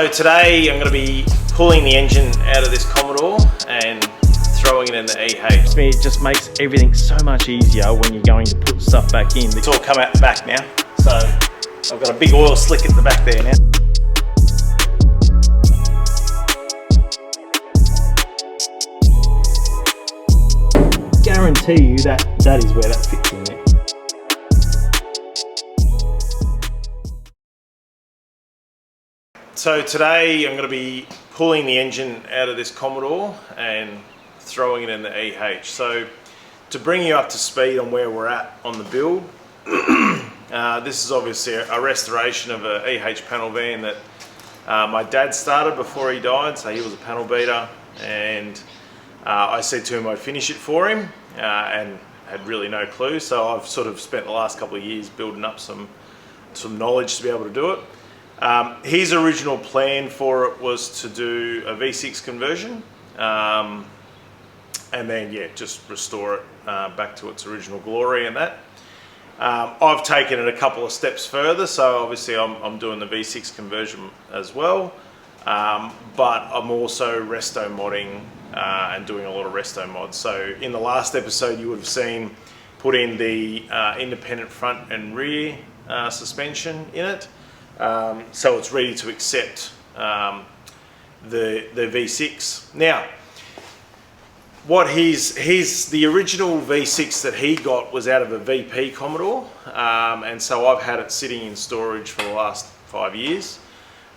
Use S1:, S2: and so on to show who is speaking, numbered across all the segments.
S1: So today I'm going to be pulling the engine out of this Commodore and throwing it in the EH.
S2: It just makes everything so much easier when you're going to put stuff back in.
S1: It's all come out the back now, so I've got a big oil slick at the back there now.
S2: Guarantee you that is where that fits in there.
S1: So today I'm going to be pulling the engine out of this Commodore and throwing it in the EH. So to bring you up to speed on where we're at on the build, this is obviously a restoration of a EH panel van that my dad started before he died, so he was a panel beater, and I said to him I'd finish it for him and had really no clue, so I've sort of spent the last couple of years building up some knowledge to be able to do it. His original plan for it was to do a V6 conversion and then just restore it back to its original glory and that. I've taken it a couple of steps further, so obviously I'm doing the V6 conversion as well, but I'm also restomodding and doing a lot of resto mods. So in the last episode you would have seen put in the independent front and rear suspension in it. So it's ready to accept the V6. Now, what the original V6 that he got was out of a VP Commodore, and so I've had it sitting in storage for the last 5 years.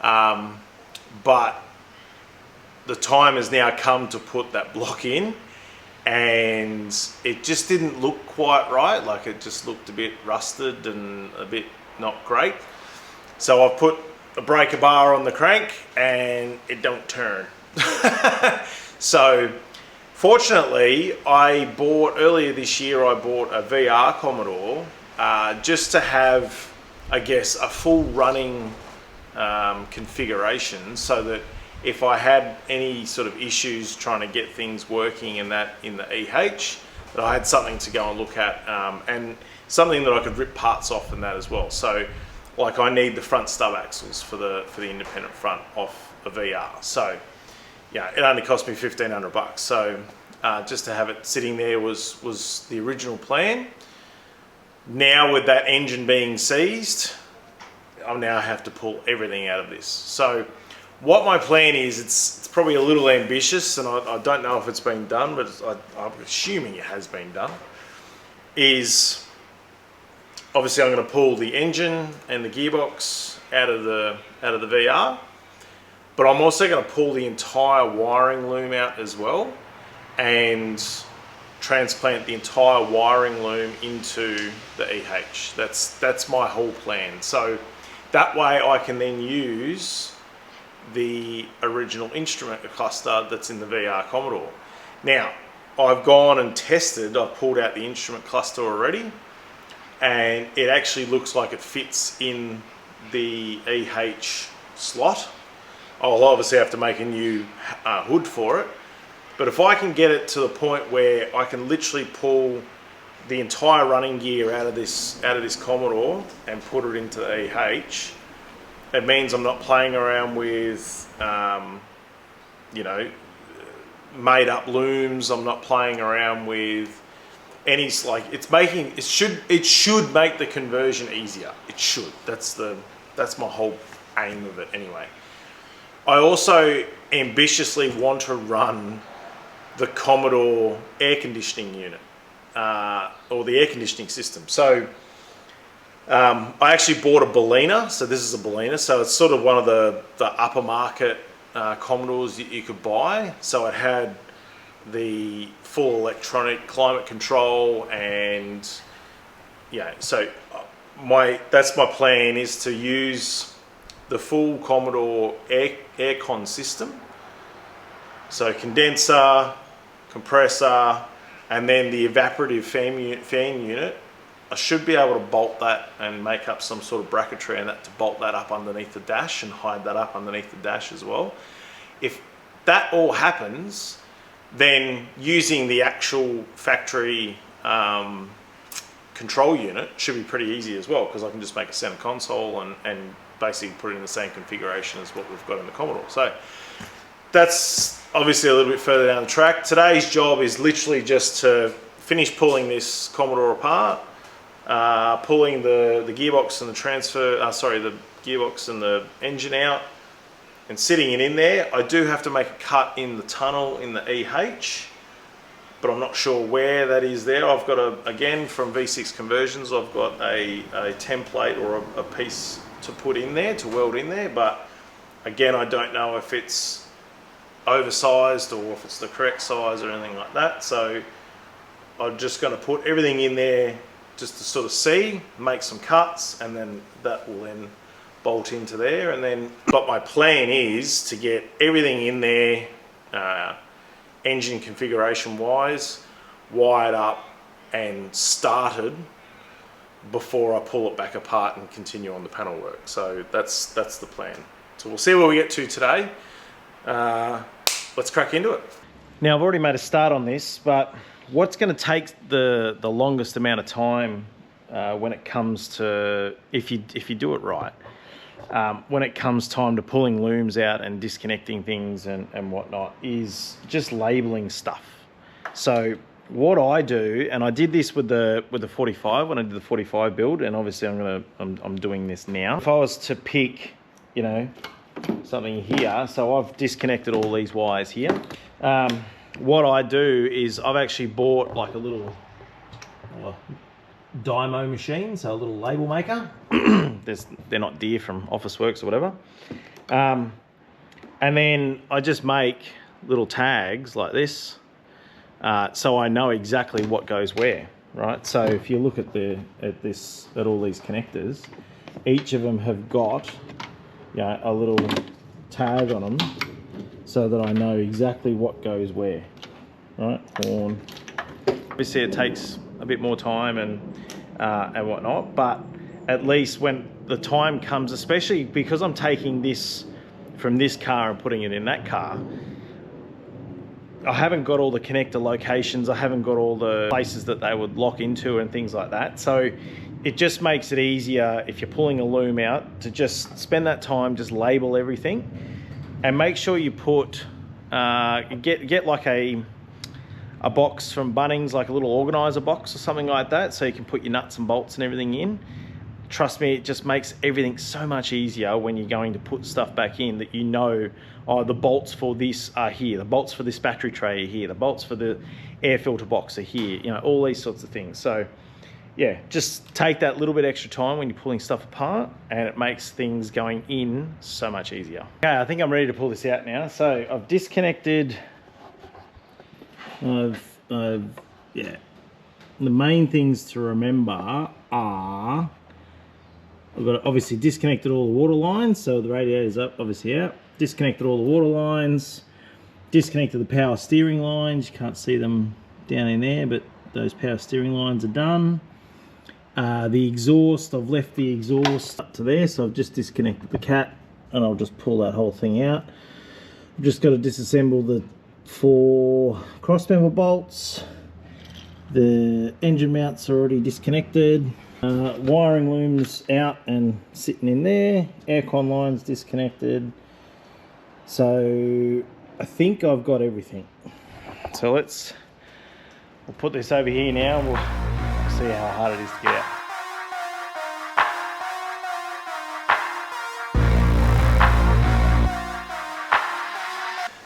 S1: But the time has now come to put that block in, and it just didn't look quite right. Like, it just looked a bit rusted and a bit not great. So I've put a breaker bar on the crank and it don't turn. So fortunately, earlier this year I bought a VR Commodore just to have, I guess, a full running configuration, so that if I had any sort of issues trying to get things working in the EH, that I had something to go and look at, and something that I could rip parts off in that as well. So, like, I need the front stub axles for the independent front off a VR. So, yeah, it only cost me $1,500. So, just to have it sitting there was the original plan. Now, with that engine being seized, I now have to pull everything out of this. So, what my plan is, it's probably a little ambitious, and I don't know if it's been done, but I'm assuming it has been done, is obviously I'm going to pull the engine and the gearbox out of the VR, but I'm also going to pull the entire wiring loom out as well and transplant the entire wiring loom into the EH. That's my whole plan. So that way I can then use the original instrument cluster that's in the VR Commodore. Now, I've gone and tested, I've pulled out the instrument cluster already, and it actually looks like it fits in the EH slot. I'll obviously have to make a new hood for it, but if I can get it to the point where I can literally pull the entire running gear out of this Commodore and put it into the EH, it means I'm not playing around with made up looms. I'm not playing around with any, like, it should make the conversion easier. It should. That's my whole aim of it anyway. I also ambitiously want to run the Commodore air conditioning unit or the air conditioning system. So I actually bought a Bellina. So this is a Bellina. So it's sort of one of the upper market Commodores that you could buy. So it had the full electronic climate control, and so that's my plan, is to use the full Commodore aircon system. So condenser, compressor, and then the evaporative fan unit. I should be able to bolt that and make up some sort of bracketry and that to bolt that up underneath the dash and hide that up underneath the dash as well. If that all happens, then using the actual factory control unit should be pretty easy as well, because I can just make a center console and basically put it in the same configuration as what we've got in the Commodore. So that's obviously a little bit further down the track. Today's job is literally just to finish pulling this Commodore apart, pulling the gearbox and the the gearbox and the engine out, and sitting it in there. I do have to make a cut in the tunnel in the EH, but I'm not sure where that is there. I've got again, from V6 Conversions, I've got a template or a piece to put in there, to weld in there, but again, I don't know if it's oversized or if it's the correct size or anything like that. So I'm just going to put everything in there just to sort of see, make some cuts, and then that will then bolt into there. And then, but my plan is to get everything in there, engine configuration wise, wired up and started before I pull it back apart and continue on the panel work. So that's the plan. So we'll see where we get to today. Let's crack into it.
S2: Now I've already made a start on this, but what's going to take the longest amount of time when it comes to, if you do it right, when it comes time to pulling looms out and disconnecting things and whatnot, is just labeling stuff. So what I do, and I did this with the 45 when I did the 45 build, and obviously I'm doing this now. If I was to pick, you know, something here, so I've disconnected all these wires here. What I do is I've actually bought like a little dymo machine, so a little label maker. They're not dear, from Officeworks or whatever. And then I just make little tags like this, so I know exactly what goes where, right? So if you look at all these connectors, each of them have got, you know, a little tag on them, so that I know exactly what goes where, right? Horn. Obviously it takes a bit more time and whatnot, but at least when the time comes, especially because I'm taking this from this car and putting it in that car, I haven't got all the connector locations, I haven't got all the places that they would lock into and things like that. So it just makes it easier if you're pulling a loom out to just spend that time, just label everything, and make sure you put, get like a box from Bunnings, like a little organizer box or something like that, so you can put your nuts and bolts and everything in. Trust me, it just makes everything so much easier when you're going to put stuff back in, that you know, oh, the bolts for this are here, the bolts for this battery tray are here, the bolts for the air filter box are here, you know, all these sorts of things. So yeah, just take that little bit extra time when you're pulling stuff apart, and it makes things going in so much easier. Okay, I think I'm ready to pull this out now. So I've disconnected, yeah. The main things to remember are, I've got obviously disconnected all the water lines, so the radiator's up, obviously out. Disconnected all the water lines, disconnected the power steering lines. You can't see them down in there, but those power steering lines are done. The exhaust, I've left the exhaust up to there, so I've just disconnected the cat, and I'll just pull that whole thing out. I've just got to disassemble the 4 crossmember bolts. The engine mounts are already disconnected. Wiring looms out and sitting in there. Aircon lines disconnected. So I think I've got everything. So we'll put this over here now, and we'll see how hard it is to get out.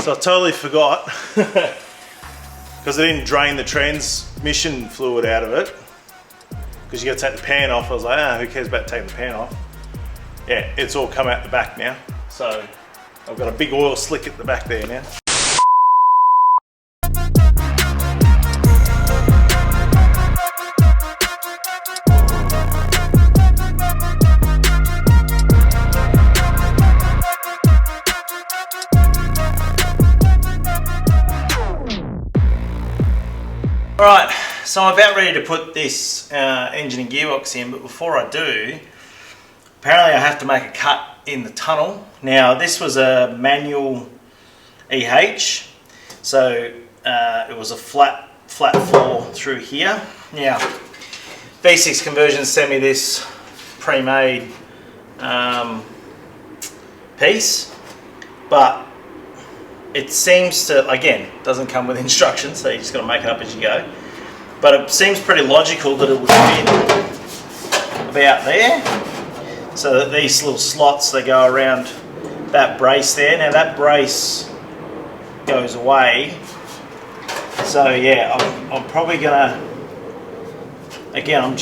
S1: So I totally forgot, because I didn't drain the transmission fluid out of it, because you got to take the pan off. I was like, who cares about taking the pan off? Yeah, it's all come out the back now. So I've got a big oil slick at the back there now. Alright, so I'm about ready to put this engine and gearbox in, but before I do, apparently I have to make a cut in the tunnel. Now this was a manual EH, so it was a flat floor through here. Now V6 Conversions sent me this pre-made
S2: piece, but it seems to, again, doesn't come with instructions, so you just got to make it up as you go. But it seems pretty logical that it would fit about there, so that these little slots, they go around that brace there. Now that brace goes away, so yeah, I'm probably gonna, again, I'm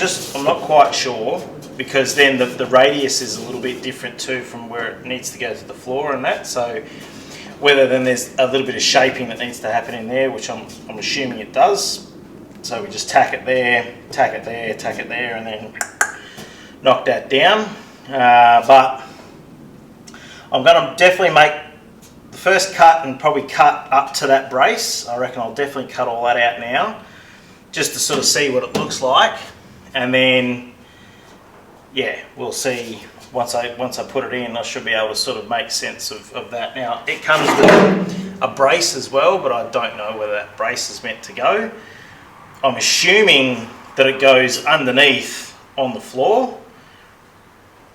S2: not quite sure, because then the radius is a little bit different too from where it needs to go to the floor and that, so whether then there's a little bit of shaping that needs to happen in there, which I'm assuming it does. So we just tack it there, tack it there, tack it there, and then knock that down. But I'm going to definitely make the first cut and probably cut up to that brace. I reckon I'll definitely cut all that out now, just to sort of see what it looks like. And then, yeah, we'll see. Once I put it in, I should be able to sort of make sense of that. Now, it comes with a brace as well, but I don't know whether that brace is meant to go. I'm assuming that it goes underneath on the floor,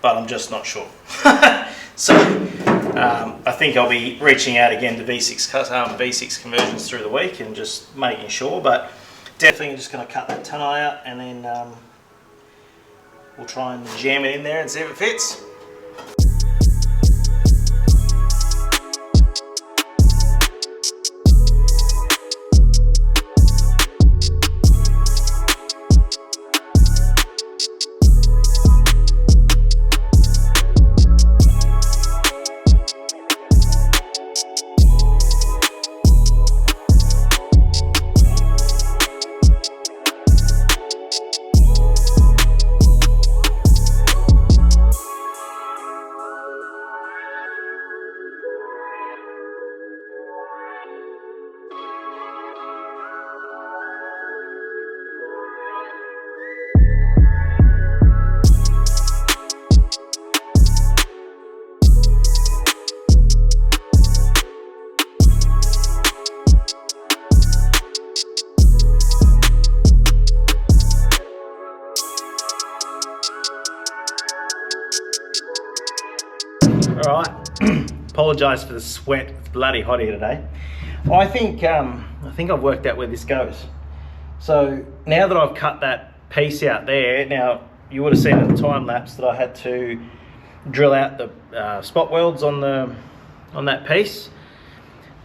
S2: but I'm just not sure. So I think I'll be reaching out again to V6 conversions through the week and just making sure, but definitely just going to cut that tunnel out, and then we'll try and jam it in there and see if it fits. Alright, apologise for the sweat, it's bloody hot here today. I think I've worked out where this goes. So now that I've cut that piece out there, now you would have seen in the time lapse that I had to drill out the spot welds on that piece.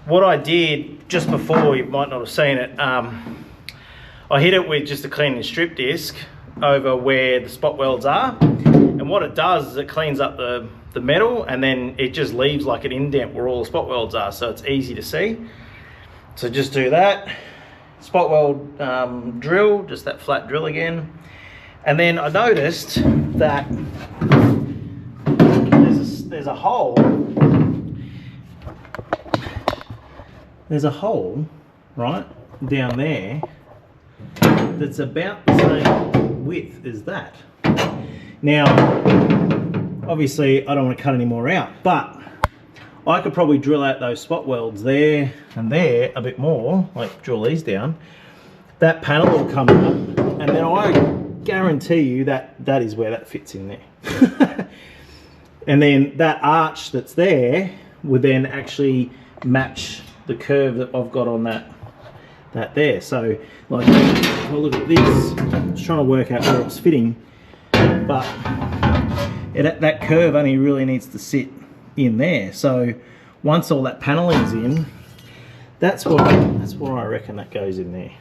S2: What I did just before, you might not have seen it, I hit it with just a clean and strip disc over where the spot welds are, and what it does is it cleans up the metal, and then it just leaves like an indent where all the spot welds are, so it's easy to see. So just do that, spot weld drill, just that flat drill again. And then I noticed that there's a hole right down there that's about the same width as that. Now obviously I don't want to cut any more out, but I could probably drill out those spot welds there and there a bit more, like drill these down. That panel will come up, and then I guarantee you that that is where that fits in there. And then that arch that's there would then actually match the curve that I've got on that there. So like, if I look at this, I'm just trying to work out where it's fitting, but that curve only really needs to sit in there. So once all that paneling's in, that's where I reckon that goes in there.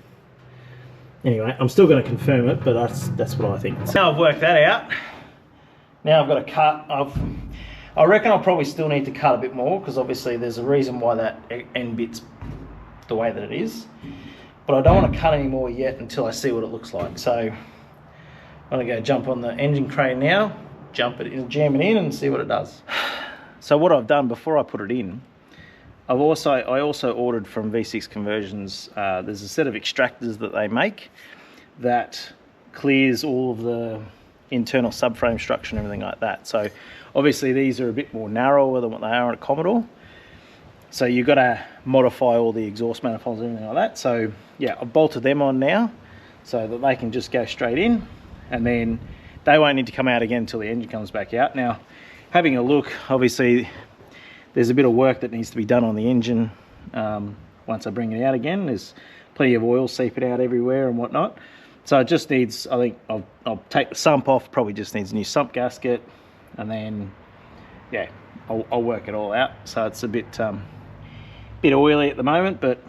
S2: Anyway, I'm still going to confirm it, but that's what I think. So now I've worked that out. Now I've got to cut. I reckon I'll probably still need to cut a bit more, because obviously there's a reason why that end bit's the way that it is. But I don't want to cut any more yet until I see what it looks like. So I'm going to go jump on the engine crane now, jump it in, jam it in, and see what it does. So what I've done before I put it in, I also ordered from V6 Conversions, there's a set of extractors that they make that clears all of the internal subframe structure and everything like that. So obviously these are a bit more narrower than what they are on a Commodore. So you've got to modify all the exhaust manifolds and everything like that. So yeah, I've bolted them on now so that they can just go straight in, and then they won't need to come out again until the engine comes back out. Now, having a look, obviously there's a bit of work that needs to be done on the engine once I bring it out again. There's plenty of oil seeping out everywhere and whatnot. So it just needs, I think I'll take the sump off, probably just needs a new sump gasket, and then yeah, I'll work it all out. So it's a bit oily at the moment, but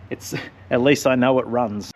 S2: it's, at least I know it runs.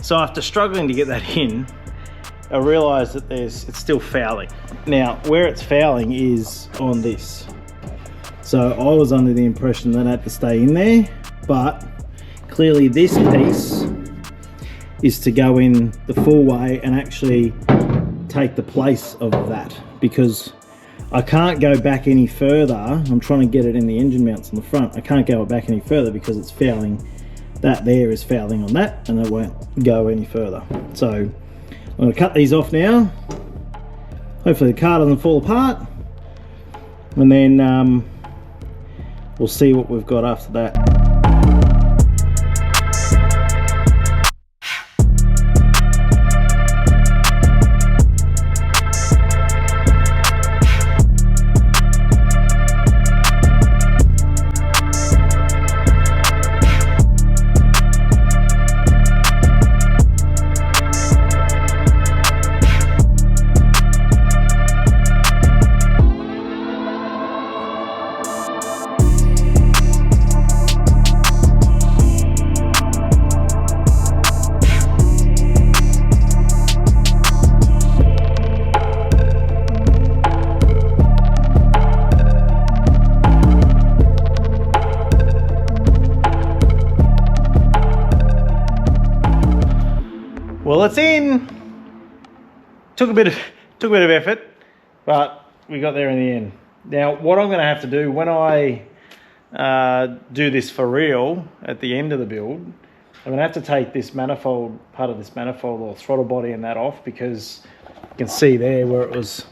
S2: So after struggling to get that in, I realised that it's still fouling. Now, where it's fouling is on this. So I was under the impression that it had to stay in there, but clearly this piece is to go in the full way and actually take the place of that, because I can't go back any further. I'm trying to get it in the engine mounts on the front. I can't go back any further because it's fouling. That there is fouling on that, and it won't go any further. So I'm going to cut these off now. Hopefully the car doesn't fall apart, and then we'll see what we've got after that. Well, it's in. Took a bit of effort, but we got there in the end. Now, what I'm going to have to do when I do this for real at the end of the build, I'm going to have to take this manifold, part of this manifold or throttle body and that off, because you can see there where it was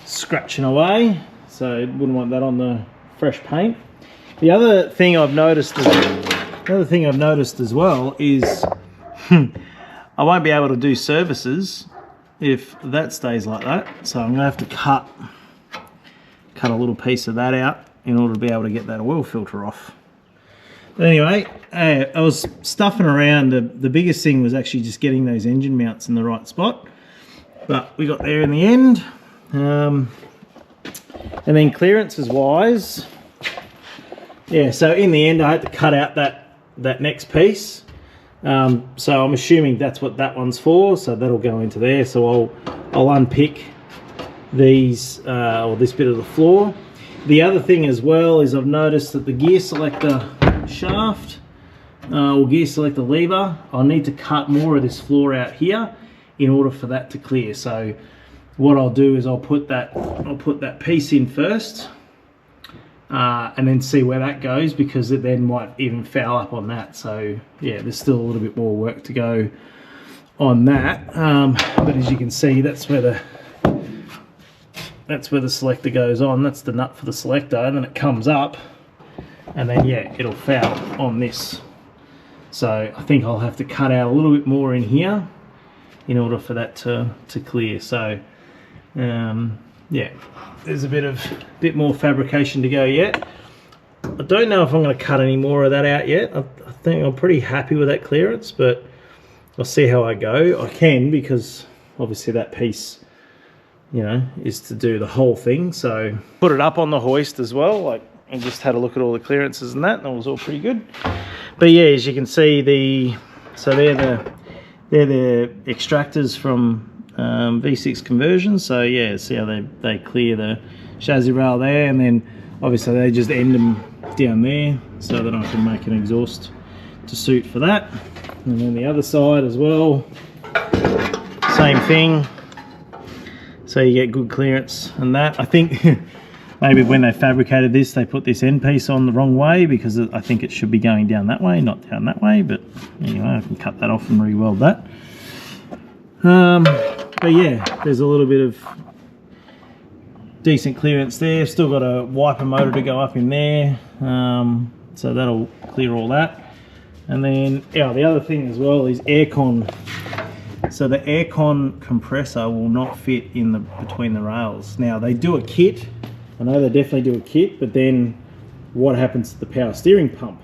S2: scratching away. So I wouldn't want that on the fresh paint. The other thing I've noticed as well is I won't be able to do services if that stays like that. So I'm going to have to cut a little piece of that out in order to be able to get that oil filter off. But anyway, I was stuffing around. The biggest thing was actually just getting those engine mounts in the right spot. But we got there in the end. And then clearances wise, yeah, so in the end I had to cut out that next piece. So I'm assuming that's what that one's for, so that'll go into there. So I'll unpick these or this bit of the floor. The other thing as well is I've noticed that the gear selector shaft or gear selector lever, I'll need to cut more of this floor out here in order for that to clear. So what I'll do is I'll put that piece in first. And then see where that goes, because it then might even foul up on that. So yeah, there's still a little bit more work to go on that. But as you can see, that's where the selector goes on. That's the nut for the selector, and then it comes up, and then yeah, it'll foul on this. So I think I'll have to cut out a little bit more in here in order for that to clear. So yeah, there's a bit more fabrication to go yet. I don't know if I'm going to cut any more of that out yet. I think I'm pretty happy with that clearance, but I'll see how I go. I can, because obviously that piece, you know, is to do the whole thing. So put it up on the hoist as well, like, and just had a look at all the clearances and that, and it was all pretty good. But yeah, as you can see, So they're the extractors from V6 conversions. So yeah, see how they clear the chassis rail there, and then obviously they just end them down there so that I can make an exhaust to suit for that. And then the other side as well, same thing. So you get good clearance and that. I think maybe when they fabricated this, they put this end piece on the wrong way, because I think it should be going down that way, not down that way. But anyway, I can cut that off and re-weld that. But yeah, there's a little bit of decent clearance there. Still got a wiper motor to go up in there, so that'll clear all that. And then yeah, the other thing as well is aircon. So the aircon compressor will not fit in the between the rails. Now they do a kit. I know they definitely do a kit, but then what happens to the power steering pump?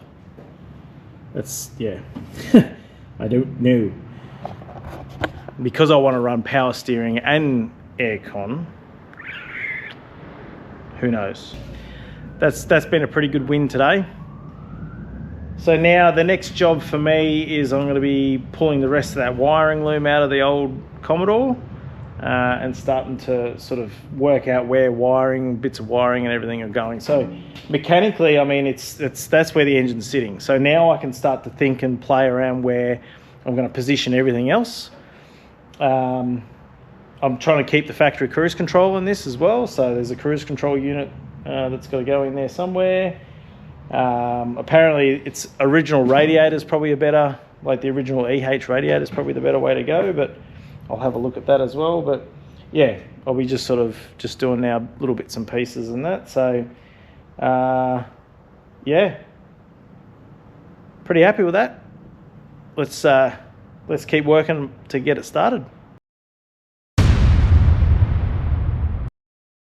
S2: That's, yeah, I don't know. Because I want to run power steering and aircon, who knows? That's been a pretty good win today. So now the next job for me is I'm going to be pulling the rest of that wiring loom out of the old Commodore and starting to sort of work out where bits of wiring and everything are going. So mechanically, I mean, that's where the engine's sitting. So now I can start to think and play around where I'm going to position everything else. I'm trying to keep the factory cruise control in this as well. So there's a cruise control unit that's got to go in there somewhere. Apparently its original radiator is probably the original EH radiator is probably the better way to go, but I'll have a look at that as well. But yeah, I'll be just doing now little bits and pieces and that. So yeah, pretty happy with that. Let's keep working to get it started.